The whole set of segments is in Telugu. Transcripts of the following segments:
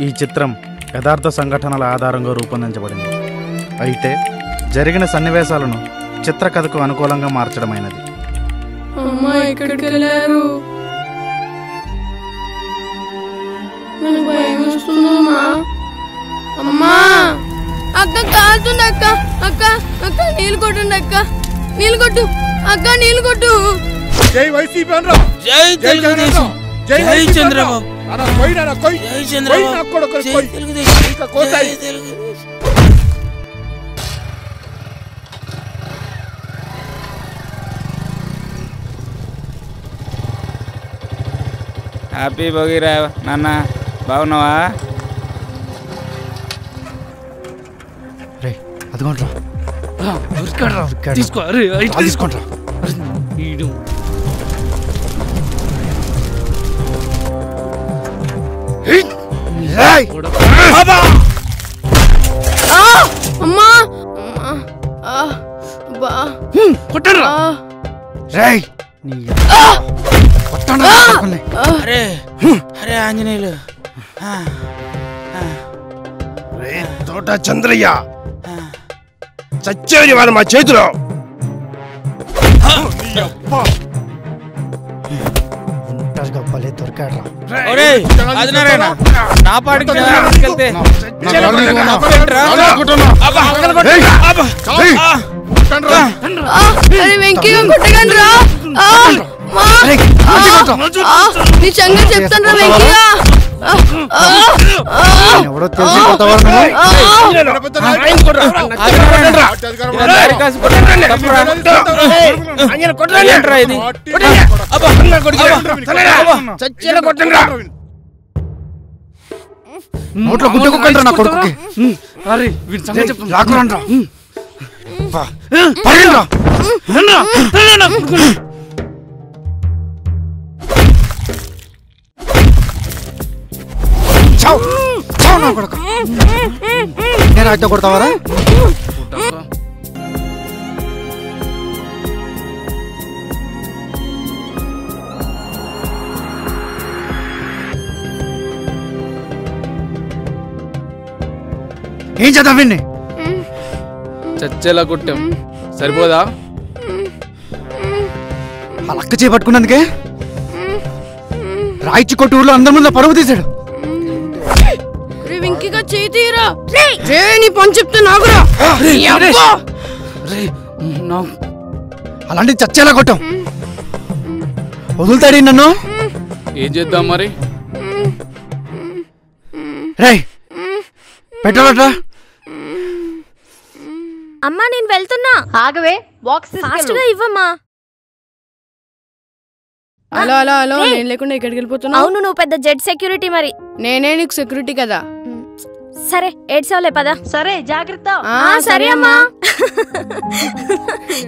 ఈ చిత్రం యథార్థ సంఘటనల ఆధారంగా రూపొందించబడింది. అయితే జరిగిన సన్నివేశాలను చిత్రకథకు అనుకూలంగా మార్చడమైనది. అమ్మా ఎక్కడికి వెళ్ళారు? నాకు భయం వస్తుందమ్మా. అమ్మా అక్క కాలుతుంది అక్క. అక్క అక్క నీళ్ళు కొట్టండి అక్క. నీళ్ళు కొట్టు అక్క, నీళ్ళు కొట్టు. జై వైసీపీ అనరా. జై తెలుగుదేశం. జై చంద్రబాబు. అన్న కొయ్యనా కొయ్. జై చంద్రబాబు. జై తెలుగుదేశం. ఇంకా కోసాయి. హ్యాపీ భోగిరా నాన్న, బాగున్నావా? అదిగోంట్రా తీసుకో. తీసుకుంటా. అమ్మా కొట్టరా. అరే అరే ఆంజనేయులు. తోట చంద్రయ్య చచ్చేది వాళ్ళు మా చేతిలో. నా పాటికి తీసుకెళ్తే వెంకయ్య కొట్టగండి రా. నీ సంగతి చెప్తాను రా వెంకయ్య. ఎవడో తెలిసిపోతావా? నోట్లో గుడ్డ కుక్కండి నా కొడుకుకి. రాకురండ్రా. నేను అయితే కొడతావారా? ఏం చేద్దాం విన్ని? చచ్చేలా కొట్టాం, సరిపోదా? ఆ లక్క చేపట్టుకున్నందుకే రాయిచి కొట్టూరులో అందరి ముందు పరువు తీశాడు. వెంకీగా చేయి తీరా. నీ పని చెప్తే నాకురా. అలాంటి చచ్చేలా కొట్టాం. వదులుతాడు నన్ను. ఏం చేద్దాం మరి? రే పెట్టాలట్రా. అమ్మా నేను వెళ్తున్నా. ఆగవే, బాక్స్ ఫాస్ట్గా ఇవ్వమ్మా. హలో హలో హలో, నేను లేకుండా ఎక్కడికి వెళ్ళిపోతున్నా? అవును, నువ్వు పెద్ద జెడ్ సెక్యూరిటీ మరి. నేనే నీకు సెక్యూరిటీ కదా. సరే ఏడ్చావులే పద. సరే జాగ్రత్త. సరే అమ్మా.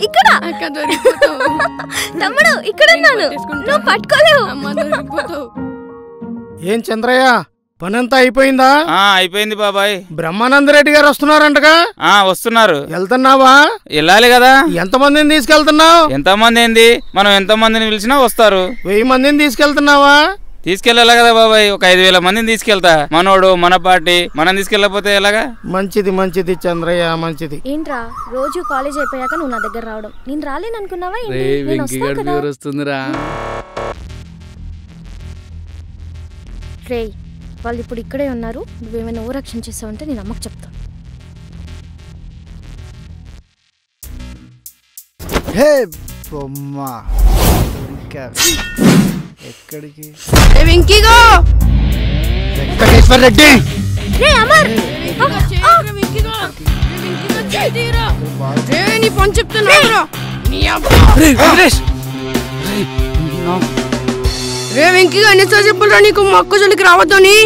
ఇక్కడ తమ్ముడు ఇక్కడ ఉన్నాను, నువ్వు పట్టుకోలేవు. ఏం చంద్రయ్య, పనంతా అయిపోయిందా? అయిపోయింది బాబాయ్. బ్రహ్మానంద రెడ్డి గారు వస్తున్నారంటగా? వస్తున్నారు. వెళ్తున్నావా? వెళ్ళాలి కదా. ఎంతమందిని తీసుకెళ్తున్నావు? ఎంతమంది ఏంది, మనం ఎంతమందిని పిలిచినా వస్తారు. 1000 మందిని తీసుకెళ్తున్నావా? తీసుకెళ్ళాలి కదా బాబాయ్. ఒక 5000 మందిని తీసుకెళ్తా. మనోడు మన పార్టీ, మనం తీసుకెళ్ళకపోతే ఎలాగా? మంచిది మంచిది చంద్రయ్య, మంచిది. ఏంట్రా రోజు కాలేజ్ అయిపోయాక నువ్వు నా దగ్గర రావడం? నేను రాలేననుకున్నావా? వస్తుందిరా. రే వాళ్ళు ఇప్పుడు ఇక్కడే ఉన్నారు. నువ్వేమైనా ఓవరాక్షన్ చేసావంటే నేను అమ్మకు చెప్తా. ఎక్కడికి? వెంకటేశ్వర రెడ్డి. నీ పని చెప్తే నాకురా. రే వెంకీగా ఎన్నిసార్లు చెప్పాలరా నీకు మా అక్క జోలికి రావద్దని?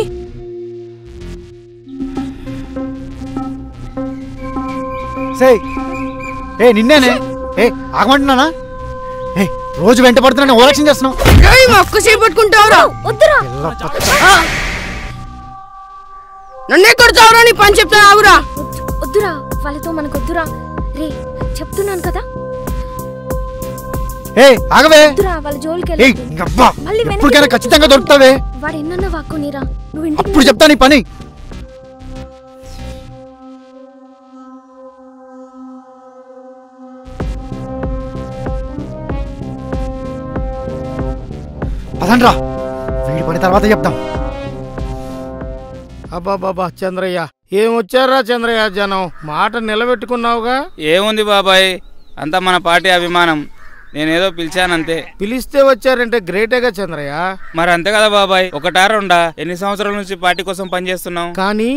నిన్నేనే ఆగమంటున్నానా? రోజు వెంట పడుతున్నా ఓరక్షణ చేస్తున్నావు. మా అక్క చేపట్టుకుంటావురా? వద్దురా. నన్నే కొడతావురా? నీ పని చెప్తా ఆగురా. వద్దురా, వాళ్ళతో మనకు వద్దురా. రే చెప్తున్నాను కదా. ఆగవే. వద్దురా, వాళ్ళ జోలికి ఎప్పటికైనా ఖచ్చితంగా దొరుకుతావే. వాడు ఎన్నన్నా వాక్కునిరా. నువ్వు ఇంటికి అప్పుడు చెప్తాను ఈ పని. పదండ్రా, వీడి పని తర్వాత చెప్తాం. అబ్బాబాబా చంద్రయ్య, ఏం వచ్చారా చంద్రయ్య జనం? మాట నిలబెట్టుకున్నావుగా. ఏముంది బాబాయ్, అంతా మన పార్టీ అభిమానం. నేనేదో పిలిచానంతే. పిలిస్తే వచ్చారంటే గ్రేటేగా చంద్రయ్య. మరి అంతే కదా బాబాయ్, ఒకటా రెండా? ఎన్ని సంవత్సరాల నుంచి పార్టీ కోసం పనిచేస్తున్నాం. కానీ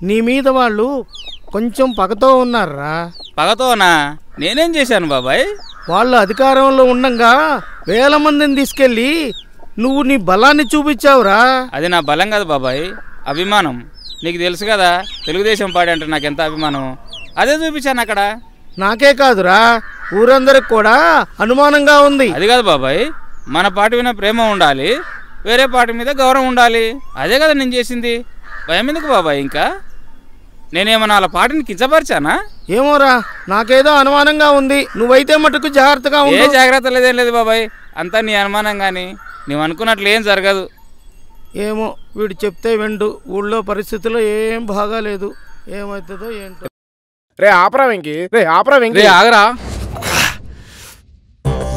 నీ మీద వాళ్ళు కొంచెం పగతో ఉన్నారా. పగతోనా? నేనేం చేశాను బాబాయ్? వాళ్ళు అధికారంలో ఉండంగా వేల మందిని తీసుకెళ్ళి నువ్వు నీ బలాన్ని చూపించావురా. అది నా బలం కదా బాబాయ్, అభిమానం. నీకు తెలుసు కదా తెలుగుదేశం పార్టీ అంటే నాకు ఎంత అభిమానం. అదే చూపించాను అక్కడ. నాకే కాదురా, ఊరందరికి కూడా అనుమానంగా ఉంది. అది కాదు బాబాయ్, మన పార్టీ మీద ప్రేమ ఉండాలి, వేరే పార్టీ మీద గౌరవం ఉండాలి. అదే కదా నేను చేసింది. భయం ఎందుకు బాబాయ్? ఇంకా నేనేమన్నా వాళ్ళ పార్టీని కించపరిచానా? ఏమోరా, నాకేదో అనుమానంగా ఉంది. నువ్వైతే మటుకు జాగ్రత్తగా ఏ ఉండు. జాగ్రత్త లేదేం లేదు బాబాయ్, అంతా నీ అనుమానం. కానీ నువ్వు అనుకున్నట్లు ఏం జరగదు. ఏమో, వీడు చెప్తే వెండు. ఊళ్ళో పరిస్థితుల్లో ఏం బాగాలేదు. ఏమవుతుందో ఏంటో. రే ఆపరా వెంకి, రే ఆపరా వెంకి. ఆగరా.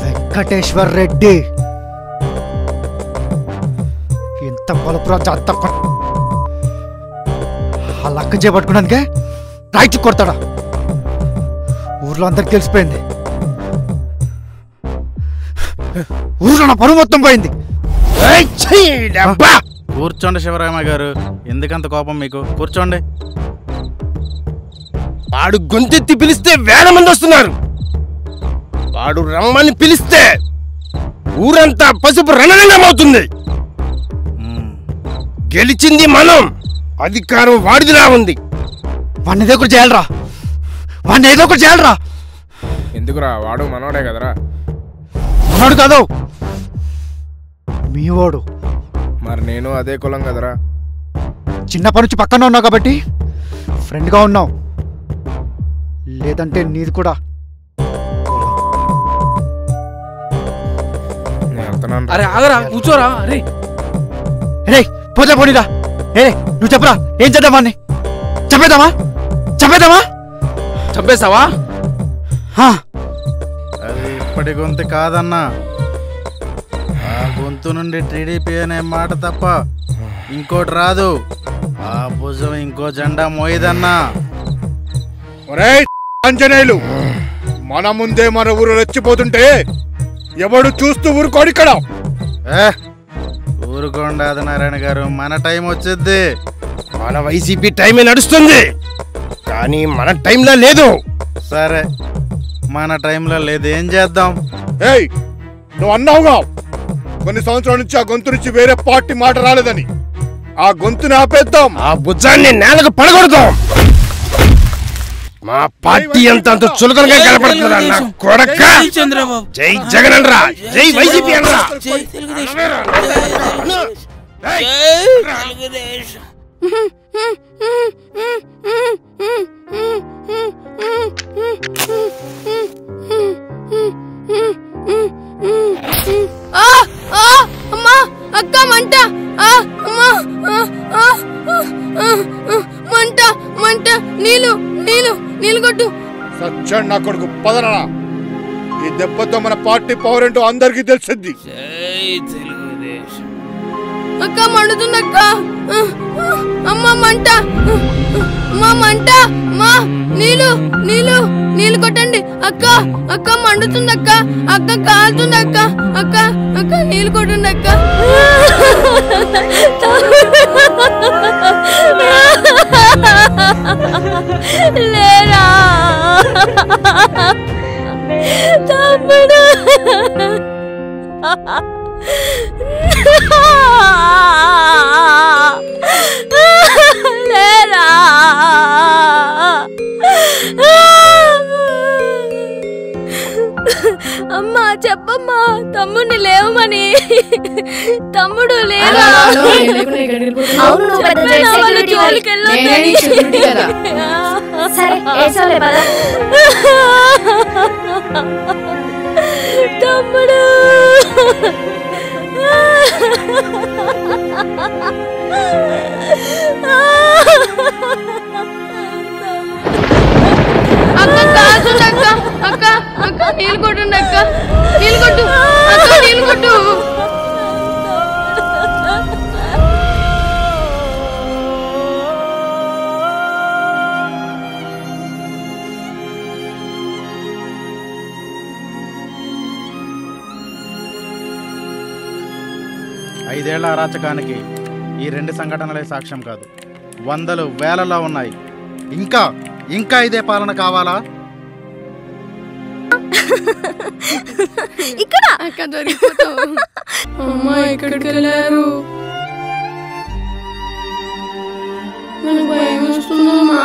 వెంకటేశ్వర్ రెడ్డి ఎంత బలపురా జాత ఆ లక్క చేపట్టుకున్నందుకే రైట్ కొడతాడా? ఊర్లో అందరికి తెలిసిపోయింది. ఊర్లో నా పరువు మొత్తం పోయింది. కూర్చోండి శివరామ గారు, ఎందుకంత కోపం మీకు? కూర్చోండి. వాడు గొంతెత్తి పిలిస్తే వేల మంది వస్తున్నారు. వాడు రమ్మని పిలిస్తే ఊరంతా పసుపు రణరంగమవుతుంది. గెలిచింది మనం, అధికారం వాడిదిలా ఉంది. వాడిని ఏదో ఒకటి చేయాలరా, వాడిని ఏదో ఒకటి చేయాలరా. ఎందుకురా, వాడు మనోడే కదరా. మనోడు కాదు, మీ వాడు. మరి నేను అదే కులం కదరా. చిన్నప్పటి నుంచి పక్కన ఉన్నావు కాబట్టి ఫ్రెండ్గా ఉన్నావు, లేదంటే నీది కూడా. అరే ఆగరా, కూర్చోరా. అరే రే పోతే పోనీరా. ఏ నువ్వు చెప్పరా, ఏం చేద్దాం? వాడిని చంపేద్దామా? చంపేద్దామా? చంపేస్తావా? అది ఇప్పటి గొంతు కాదన్నా. ఆ గొంతు నుండి టీడీపీ అనే మాట తప్ప ఇంకోటి రాదు. ఆ భుజం ఇంకో జెండా మోయదన్నా. ఆంజనేయులు, మన ముందే మన ఊరు రెచ్చిపోతుంటే ఎవడు చూస్తూ ఊరుకోడు ఇక్కడ. ఊరుకోండి ఆదినారాయణ గారు, మన టైం వచ్చింది. మన వైసీపీ టైమే నడుస్తుంది, కానీ మన టైంలో లేదు. సరే, మన టైంలో లేదు, ఏం చేద్దాం? ఏయ్, నువ్వు అన్నావుగా కొన్ని సంవత్సరాల నుంచి ఆ గొంతు నుంచి వేరే పార్టీ మాట రాలేదని. ఆ గొంతుని ఆపేద్దాం, ఆ భుజాన్ని నేలకు పడగొడదాం. మా పార్టీ అంత చులకనగా కనపడుతుందా కొడక? చంద్రబాబు జై జగన్ అనరా, జై వైసీపీ అనరా. అమ్మా, అక్క మంట. మంట మంట, నీళ్ళు నీళ్ళు నీళ్ళు కొట్టు. సచ్చాడు నా కొడుకు, పదరా. ఈ దెబ్బతో మన పార్టీ పవర్ ఏంటో అందరికీ తెలిసింది. అక్క మండుతుంది అక్క. అమ్మ మంట, అమ్మ మంట. అమ్మా, నీళ్ళు నీళ్ళు నీళ్ళు కొట్టండి అక్క. అక్క మండుతుంది అక్క. అక్క కాలుతుంది అక్క. అక్క అక్క నీళ్ళు కొట్టండి అక్క. లేరా తమ్ముడు, లేరా. అమ్మా చెప్పమ్మా, తమ్ముడిని లేవమని. తమ్ముడు లేరా. తమ్ముడు అక్క కాల్చండి అక్క అక్క అక్క నీళ్ళు కొట్టండి అక్క నీళ్ళు కొట్టు అక్క నీళ్ళు కొట్టు. ఐదేళ్ల అరాచకానికి ఈ 2 సంఘటనలే సాక్ష్యం కాదు, వందలు వేలలో ఉన్నాయి. ఇంకా ఇంకా ఇదే పాలన కావాలా? ఇక్కడ అక్క దొరికిపోతావు. అమ్మా ఎక్కడికి వెళ్ళారు? నాకు భయం వస్తుందమ్మా.